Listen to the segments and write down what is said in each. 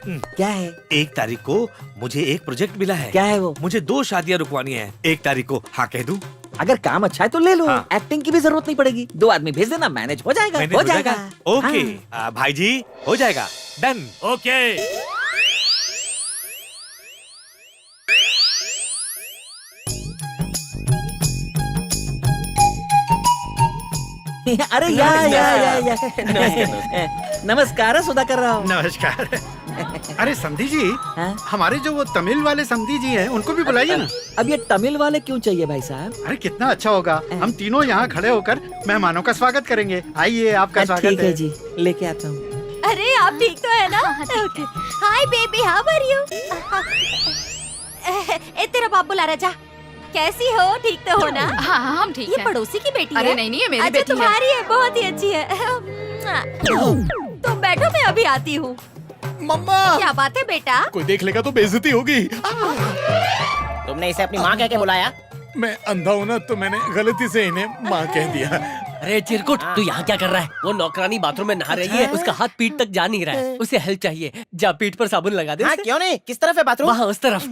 क्या है? 1 तारीख को मुझे एक प्रोजेक्ट मिला है। क्या है वो? मुझे 2 शादियां रुकवानी है। 1 तारीख को हाँ कह दूं? अगर काम अच्छा है तो ले लो। हाँ। एक्टिंग की भी जरूरत नहीं पड़ेगी, 2 आदमी भेज देना, मैनेज हो जाएगा। मैंने हो जाएगा। ओके हाँ। भाई जी हो जाएगा, डन। ओके। अरे या नमस्कार सुधाकर राव। नमस्कार। अरे समधी जी, हाँ? हमारे जो वो तमिल वाले समधी जी हैं उनको भी बुलाइए ना। अब ये तमिल वाले क्यों चाहिए भाई साहब? अरे कितना अच्छा होगा, हम तीनों यहाँ खड़े होकर मेहमानों का स्वागत करेंगे। आइए, आपका स्वागत ठीक है है जी, लेके आता हूँ। अरे आप ठीक तो है ना? Hi baby, how are you? ए तेरा बाप बुला रहा, जा। कैसी हो? ठीक तो हो ना? हाँ हाँ हम ठीक ये हैं। पड़ोसी की बेटी अरे है? नहीं नहीं, ये मेरी अच्छा बेटी है। तुम्हारी है, बहुत ही अच्छी है। तुम बैठो, मैं अभी आती हूँ। मम्मा, क्या बात है बेटा? कोई देख लेगा तो बेइज्जती होगी। तुमने इसे अपनी माँ कह के बुलाया? मैं अंधा हूँ ना, तो मैंने गलती से इन्हें माँ कह दिया। अरे चिरकुट, तू यहाँ क्या कर रहा है? वो नौकरानी बाथरूम में नहा रही है, उसका हाथ पीठ तक जा नहीं रहा है, उसे हेल्प चाहिए। जा पीठ पर साबुन लगा दे। हाँ, क्यों नहीं? किस तरफ है बाथरूम? वहाँ उस तरफ।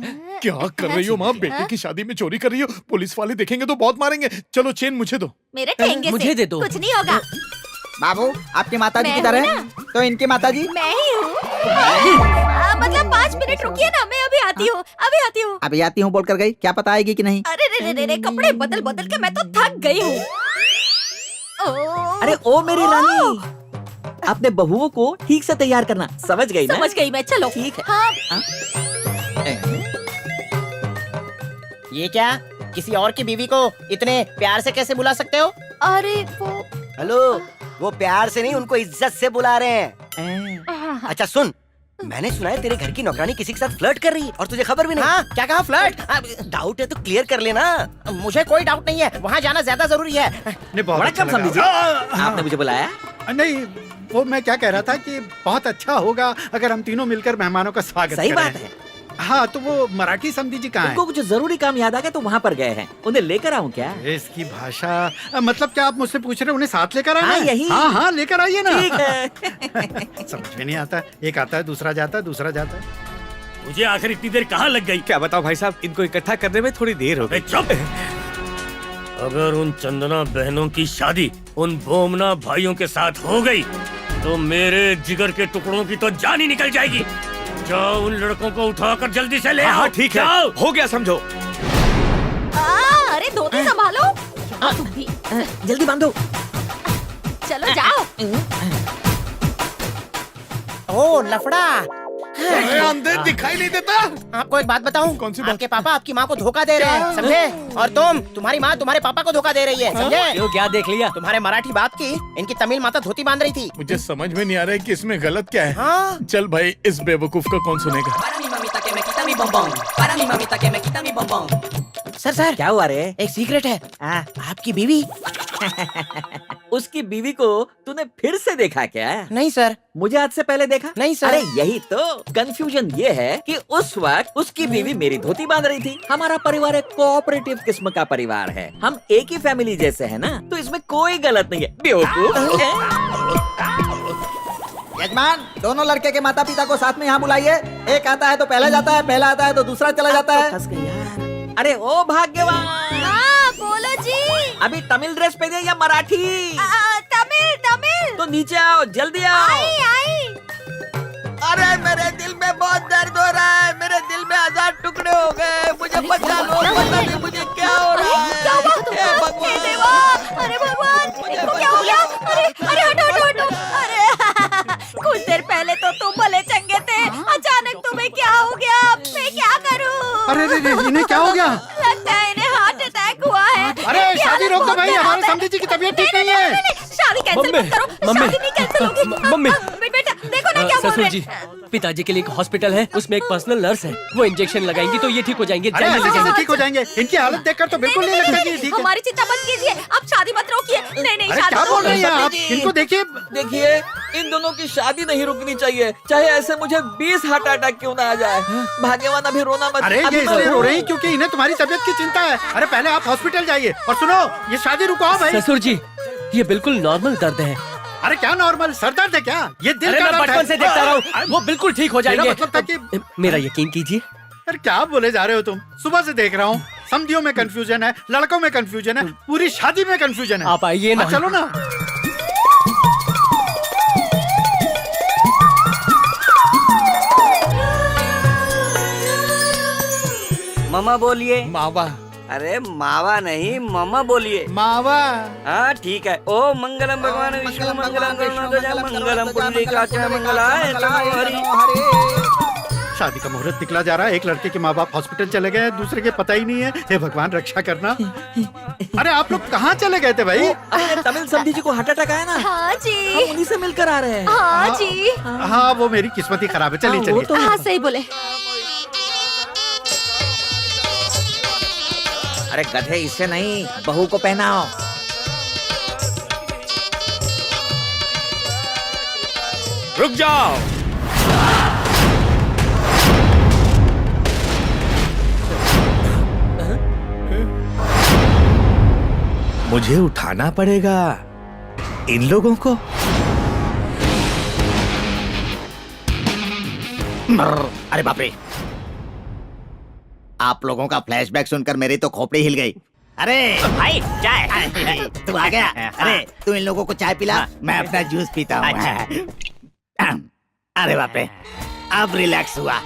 क्या कर रही हो माँ? बेटे की शादी में चोरी कर रही हो? पुलिस वाले देखेंगे तो बहुत मारेंगे। चलो चेन मुझे दो। मेरे ठेंगे मुझे से दे दो। कुछ नहीं होगा। बाबू, आपकी माता जी मैं किधर हूँ है? तो इनकी माता जी? मैं ही हूँ। मतलब 5 मिनट रुकिए ना, मैं अभी आती हूँ, अभी आती हूँ। अभी आती हूँ बोलकर गई, क्या पता आएगी कि नहीं? अरे रे रे रे, कपड़े बदल बदल के मैं तो थक गई हूँ। अरे ओ मेरी रानी, अपने बहुओं को ठीक से तैयार करना, समझ गई ना? समझ गई मैं, चलो। ठीक है। हाँ। ये क्या? किसी और की बीवी को इतने प्यार से कैसे बुला सकते हो? अरे वो हेलो, वो प्यार से नहीं, उनको इज्जत से बुला रहे हैं। अच्छा सुन, मैंने सुना है तेरे घर की नौकरानी किसी के साथ फ्लर्ट कर रही है और तुझे खबर भी नहीं। हाँ, क्या कहा? फ्लर्ट? डाउट है तो क्लियर कर लेना। मुझे कोई डाउट नहीं है, वहाँ जाना ज्यादा जरूरी है। नहीं, बहुत अच्छा वणक्कम समधी जी, लगा। आपने मुझे बुलाया? नहीं, वो मैं क्या कह रहा था कि बहुत अच्छा होगा अगर हम तीनों मिलकर मेहमानों का स्वागत सही करें। बात है। हाँ, तो वो मराठी समधी जी कहाँ उनको हैं? कुछ जरूरी काम याद आ गया तो वहाँ पर गए हैं, उन्हें लेकर आऊँ क्या? इसकी भाषा, मतलब क्या आप मुझसे पूछ रहे हो उन्हें साथ लेकर आना हाँ, है? यही। हाँ हाँ, लेकर आइए ना। ठीक है। समझ में नहीं आता, एक आता है, दूसरा जाता है, दूसरा जाता है। मुझे आखिर इतनी देर कहाँ लग गई? क्या बताओ भाई साहब, इनको इकट्ठा करने में थोड़ी देर हो गई। चुप! अगर उन चंदना बहनों की शादी उन बोमना भाइयों के साथ हो गई तो मेरे जिगर के टुकड़ों की तो जान ही निकल जाएगी। जाओ उन लड़कों को उठाकर जल्दी से ले आओ। हाँ ठीक है, जाओ। हो गया समझो। अरे धोती संभालो। तुम भी जल्दी बांधो। चलो जाओ। ओ लफड़ा! अरे अंधे दिखाई नहीं देता। आपको एक बात बताऊं? कौन सी बात? आपके पापा आपकी माँ को धोखा दे रहे हैं, समझे? और तुम्हारी माँ तुम्हारे पापा को धोखा दे रही है, समझे? क्यों, क्या देख लिया? तुम्हारे मराठी बाप की इनकी तमिल माता धोती बांध रही थी। मुझे समझ में नहीं आ रहा है कि इसमें गलत क्या है। हाँ? चल भाई, इस बेवकूफ का कौन सुनेगा? सर क्या हुआ रे? एक सीक्रेट है। आपकी बीवी? उसकी बीवी को तूने फिर से देखा क्या? नहीं सर। मुझे आज से पहले देखा? नहीं सर। अरे यही तो कंफ्यूजन ये है कि उस वक्त उसकी बीवी मेरी धोती बांध रही थी। हमारा परिवार एक कोऑपरेटिव किस्म का परिवार है, हम एक ही फैमिली जैसे है ना, तो इसमें कोई गलत नहीं है। बेवकूफ। यजमान, दोनों लड़के के माता पिता को साथ में यहाँ बुलाइए। एक आता है तो पहला जाता है, पहला आता है तो दूसरा चला जाता है। फंस गई यार। अरे ओ भाग्यवान, हाँ बोलो जी। अभी तमिल ड्रेस पहने या मराठी? तमिल तमिल। तो नीचे आओ, जल्दी आओ। आई आई। अरे मेरे दिल में बहुत दर्द हो रहा है, मेरे दिल में 1000 टुकड़े हो गए, मुझे बचा लो, पता नहीं मुझे क्या हो रहा है। क्या हुआ तुमको? भगवान। हे देवा, अरे भगवान, इनको क्या हो गया? अरे हटो हटो हटो। अरे कुछ देर पहले तो तुम भले चंगे थे, अचानक तुम्हें क्या हो गया? मैं क्या करूं? अरे इन्हें क्या हो गया? लगता है इन्हें हार्ट अटैक हुआ है। अरे इनकी शादी हालत रोक दो बहुत भाई, खराब हमारे है। समधी जी की तबीयत ठीक नहीं है। शादी कैंसिल मत करो। मम्मी, शादी नहीं कैंसिल होगी। मम्मी। बेटा देखो ना क्या बोल ससुर रहे जी, हैं। पिताजी के लिए एक हॉस्पिटल है, उसमें एक पर्सनल नर्स है, वो इंजेक्शन लगाएंगी तो ये ठीक हो जाएंगे। अरे जल्दी ऐसे ले कैसे जाइए। ठीक हो जाएंगे? इनकी हालत देखकर तो बिल्कुल नहीं लगता कि ये ठीक है। हमारी चिंता मत कीजिए, आप शादी मत रोकिए। नहीं नहीं अरे शादी क्या तो बोल रही हैं आप? समधी जी। इनको देखिए। देखिए, इन दोनों की शादी नहीं रुकनी चाहिए, चाहे ऐसे मुझे 20 हार्ट अटैक क्यों ना आ जाए। भाग्यवान, अभी रोना मत। अरे अभी ये मैं इसलिए रो हूँ। रही हैं क्योंकि इन्हें तुम्हारी तबीयत की चिंता है। अरे पहले आप हॉस्पिटल जाइए और सुनो, ये शादी रुकाओ भाई। ससुर जी, ये बिल्कुल नॉर्मल दर्द है, अरे क्या नॉर्मल, सर दर्द है क्या? ये दिल अरे का मैं दर्द बचपन है। से देखता रहा हूँ, वो बिल्कुल ठीक हो मेरा जाएंगे। मतलब था कि मेरा यकीन कीजिए। अरे क्या बोले जा रहे हो तुम? सुबह से देख रहा हूँ, समझियों में कंफ्यूजन है, लड़कों में कंफ्यूजन है, पूरी शादी में कंफ्यूजन है। आप आइए ना। हाँ, चलो ना। ममा बोलिए। मावा। अरे मावा नहीं, ममा बोलिए। मावा। हाँ ठीक है। ओ मंगलम भगवान विष्णु मंगलम गरुड़ध्वज मंगलम पुंडरीकाक्षाय मंगलाय तनो हरि। शादी का मुहूर्त निकला जा रहा है, एक लड़के के माँ बाप हॉस्पिटल चले गए, दूसरे के पता ही नहीं है। हे भगवान रक्षा करना। अरे आप लोग कहाँ चले गए थे भाई? अपने तमिल समधी जी को हार्ट अटैक आया ना, हाँ हम जी, उन्हीं से मिलकर आ रहे हैं। हाँ जी, हाँ वो मेरी किस्मत ही खराब है। चलिए हाँ, वो चलिए। हाँ सही बोले। अरे गधे, इससे नहीं, बहू को पहनाओ। रुक जाओ। मुझे उठाना पड़ेगा इन लोगों को। अरे बाप रे, आप लोगों का फ्लैशबैक सुनकर मेरी तो खोपड़ी हिल गई। अरे भाई चाय, तू आ गया? अरे तू इन लोगों को चाय पिला, मैं अपना जूस पीता हूँ। अरे बाप रे, अब रिलैक्स हुआ।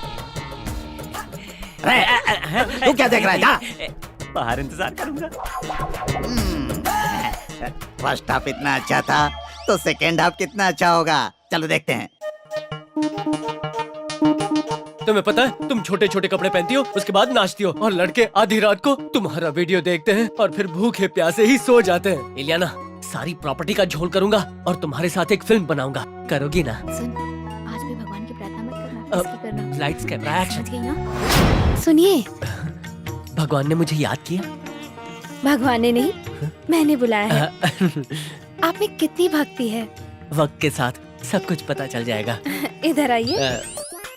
अरे तू क्या देख रहा है? जा बाहर इंतजार करूंगा। फर्स्ट हाफ इतना अच्छा था तो सेकेंड हाफ कितना अच्छा होगा। चलो देखते हैं। तुम्हें पता है, तुम छोटे छोटे कपड़े पहनती हो, उसके बाद नाचती हो, और लड़के आधी रात को तुम्हारा वीडियो देखते हैं और फिर भूखे प्यासे ही सो जाते हैं। इलियाना, सारी प्रॉपर्टी का झोल करूंगा और तुम्हारे साथ एक फिल्म बनाऊंगा। करोगी ना? सुन, आज भी भगवान की प्रार्थना मत करना, इसकी करना। Lights camera action. समझ गई ना? सुनिए, भगवान ने मुझे याद किया। भगवान ने नहीं, मैंने बुलाया है। आप में कितनी भक्ति है। वक्त के साथ सब कुछ पता चल जाएगा। इधर आइए।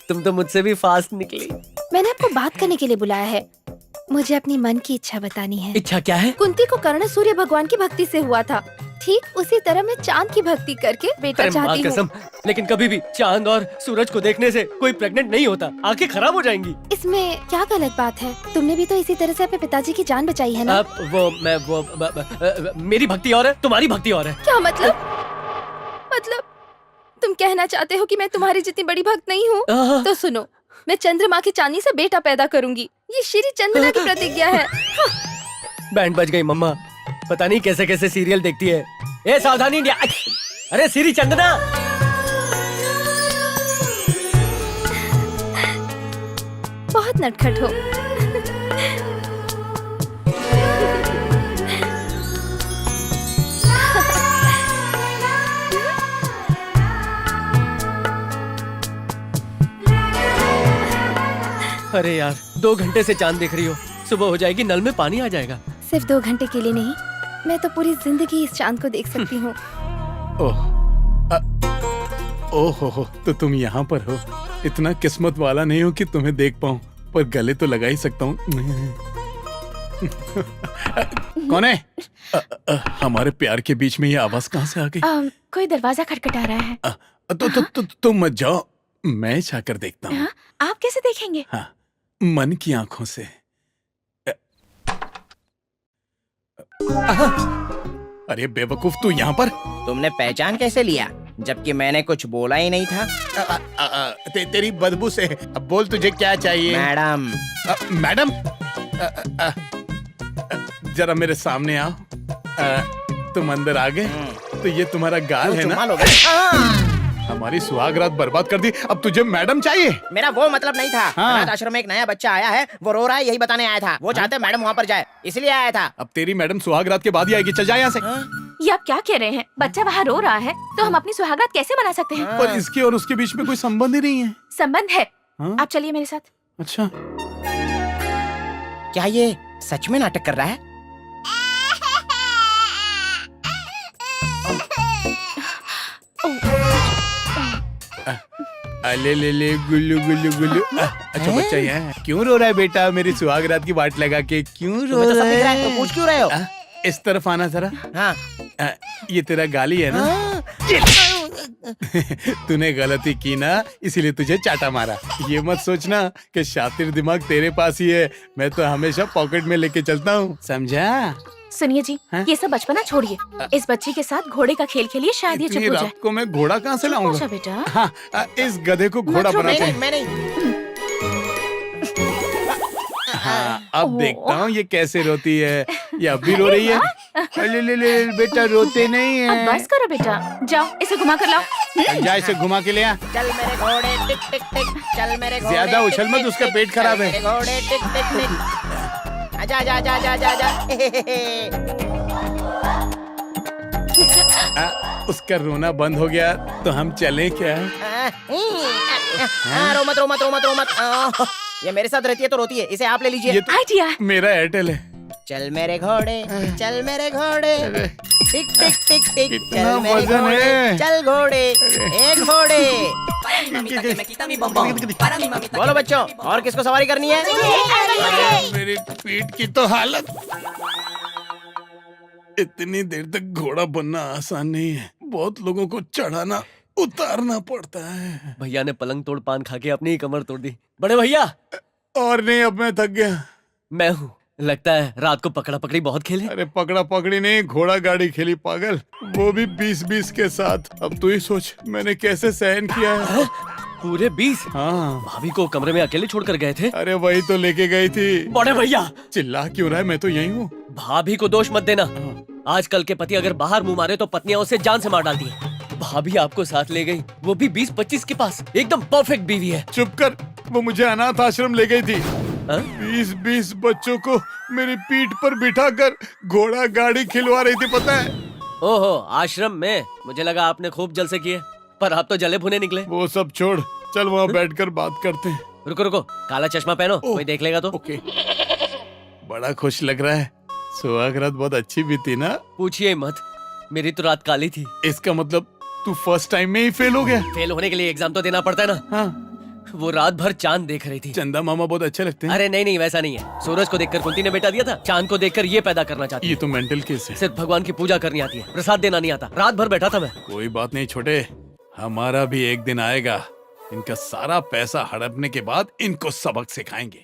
तुम तो मुझसे भी फास्ट निकली। मैंने आपको बात करने के लिए बुलाया है। मुझे अपनी मन की इच्छा बतानी है। इच्छा क्या है? कुंती को कर्ण सूर्य भगवान की भक्ति से हुआ था, ठीक उसी तरह मैं चांद की भक्ति करके बेटा अरे माँ चाहती हूँ। कसम, लेकिन कभी भी चांद और सूरज को देखने से कोई प्रेग्नेंट नहीं होता। आंखें खराब हो जाएंगी। इसमें क्या गलत बात है? तुमने भी तो इसी तरह से अपने पिताजी की जान बचाई है ना? अब मेरी भक्ति और है, तुम्हारी भक्ति और है। क्या मतलब? मतलब तुम कहना चाहते हो कि मैं तुम्हारी जितनी बड़ी भक्त नहीं हूँ? तो सुनो, मैं चंद्रमा की चांदी से बेटा पैदा करूंगी। ये श्री चंदना की प्रतिज्ञा है। बैंड बज गई मम्मा। पता नहीं कैसे कैसे सीरियल देखती है। ए सावधानी इंडिया। अरे श्री चंदना। बहुत नटखट हो। अरे यार, 2 घंटे से चांद देख रही हो, सुबह हो जाएगी, नल में पानी आ जाएगा। सिर्फ 2 घंटे के लिए नहीं, मैं तो पूरी जिंदगी इस चांद को देख सकती हूँ। ओहो, तो तुम यहाँ पर हो। इतना किस्मत वाला नहीं हो कि तुम्हें देख पाऊँ, पर गले तो लगा ही सकता हूँ। कौन है? हमारे प्यार के बीच में ये आवाज कहाँ से आ गई? कोई दरवाजा खटखटा रहा है। तुम मत जाओ, मैं जाकर देखता हूँ। आप कैसे देखेंगे? हाँ, मन की आंखों से। अरे बेवकूफ, तू यहाँ पर? तुमने पहचान कैसे लिया, जबकि मैंने कुछ बोला ही नहीं था? तेरी बदबू से। अब बोल, तुझे क्या चाहिए? मैडम। मैडम, जरा मेरे सामने आओ। तुम अंदर आ गए तो ये तुम्हारा गाल है ना? हमारी सुहागरात बर्बाद कर दी, अब तुझे मैडम चाहिए? मेरा वो मतलब नहीं था। हाँ। अनाथ आश्रम में एक नया बच्चा आया है, वो रो रहा है, यही बताने आया था। वो चाहते मैडम वहाँ पर जाए, इसलिए आया था। अब तेरी मैडम सुहागरात के बाद ही आएगी, चल जा यहाँ से। ये आप क्या कह रहे हैं? बच्चा वहाँ रो रहा है तो हम अपनी सुहागरात कैसे मना सकते हैं? पर इसके और उसके बीच में कोई संबंध ही नहीं है। संबंध है। हाँ? आप चलिए मेरे साथ। अच्छा, क्या ये सच में नाटक कर रहा है? ले गुल्लू गुल्लू गुल्लू। अच्छा बच्चा यहाँ है। क्यों रो रहा है बेटा? मेरी सुहागरात की वाट लगा के क्यों रो तुम्हें तो सब रहा दिख रहा है, है? तो पूछ क्यों रहे हो? इस तरफ आना जरा। हाँ। ये तेरा गाली है ना? तूने गलती की ना, इसीलिए तुझे चाटा मारा। ये मत सोचना कि शातिर दिमाग तेरे पास ही है, मैं तो हमेशा पॉकेट में लेके चलता हूँ, समझा? सुनिए जी, हाँ? ये सब बचपना छोड़िए। इस बच्ची के साथ घोड़े का खेल खेलिए, शायद ये चुप इतनी हो जाए। रात को मैं घोड़ा कहाँ से चुप हो लाऊंगा? जा बेटा। हाँ, इस गधे को घोड़ा मत रो बनाते मैं हैं। नहीं, मैं नहीं। हाँ, अब देखता हूँ ये कैसे रोती है। ये अब भी रो रही है। ले, बेटा रोते नहीं अब है। बस करो बेटा, जाओ इसे घुमा कर लाओ। जा इसे घुमा के ले आ। चल मेरे घोड़े टिक टिक टिक, चल मेरे घोड़े ज्यादा टिक, उछल मत, टिक, उसका टिक, पेट खराब है। चल मेरे घोड़े टिक टिक टिक। आजा आजा आजा आजा आजा उसका रोना बंद हो गया तो हम चलें क्या? रो मत रो मत रो मत रो मत। ये मेरे साथ रहती है तो रोती है, इसे आप ले लीजिए। ये तो आइडिया। मेरा एयरटेल है। चल मेरे घोड़े, चल मेरे घोड़े, टिक टिक टिक टिक, कितना चल मेरे वजन घोड़े, है? चल घोड़े, एक घोड़े। बोलो बच्चों, और किसको सवारी करनी है? मेरी पीठ की तो हालत। इतनी देर तक घोड़ा बनना आसान नहीं है, बहुत लोगों को चढ़ाना उतारना पड़ता है। भैया ने पलंग तोड़ पान खा के अपनी ही कमर तोड़ दी। बड़े भैया, और नहीं, अब मैं थक गया। मैं हूँ। लगता है रात को पकड़ा पकड़ी बहुत खेले। अरे पकड़ा पकड़ी नहीं, घोड़ा गाड़ी खेली पागल, वो भी 20-20 के साथ। अब तू ही सोच मैंने कैसे सहन किया है। पूरे 20? हाँ। भाभी को कमरे में अकेले छोड़कर गए थे। अरे वही तो लेके गई थी। बड़े भैया, चिल्ला क्यों रहा है, मैं तो यही हूँ। भाभी को दोष मत देना। आजकल के पति अगर बाहर मुंह मारे तो पत्नियां उसे जान से मार डालती है। भाभी आपको साथ ले गई, वो भी 20-25 के पास। एकदम परफेक्ट बीवी है। चुप कर, वो मुझे अनाथ आश्रम ले गई थी। हाँ? 20-20 बच्चों को मेरी पीठ पर बिठाकर घोड़ा गाड़ी खिलवा रही थी, पता है? ओहो, आश्रम में? मुझे लगा आपने खूब जलसे किए, पर आप तो जले भुने निकले। वो सब छोड़, चल वहाँ बैठकर बात करते हैं। रुको रुको, काला चश्मा पहनो, कोई देख लेगा तो। ओके। बड़ा खुश लग रहा है, सुहाग रात बहुत अच्छी बीती ना? पूछिए मत, मेरी तो रात काली थी। इसका मतलब तू फर्स्ट टाइम में ही फेल हो गया? फेल होने के लिए एग्जाम तो देना पड़ता है ना। हाँ। वो रात भर चांद देख रही थी। चंदा मामा बहुत अच्छे लगते हैं। अरे नहीं नहीं, वैसा नहीं है। सूरज को देखकर कुंती ने बेटा दिया था, चांद को देखकर ये पैदा करना चाहती ये तो मेंटल केस है। सिर्फ भगवान की पूजा करनी आती है, प्रसाद देना नहीं आता। रात भर बैठा था मैं। कोई बात नहीं छोटे, हमारा भी एक दिन आएगा। इनका सारा पैसा हड़पने के बाद इनको सबक सिखाएंगे।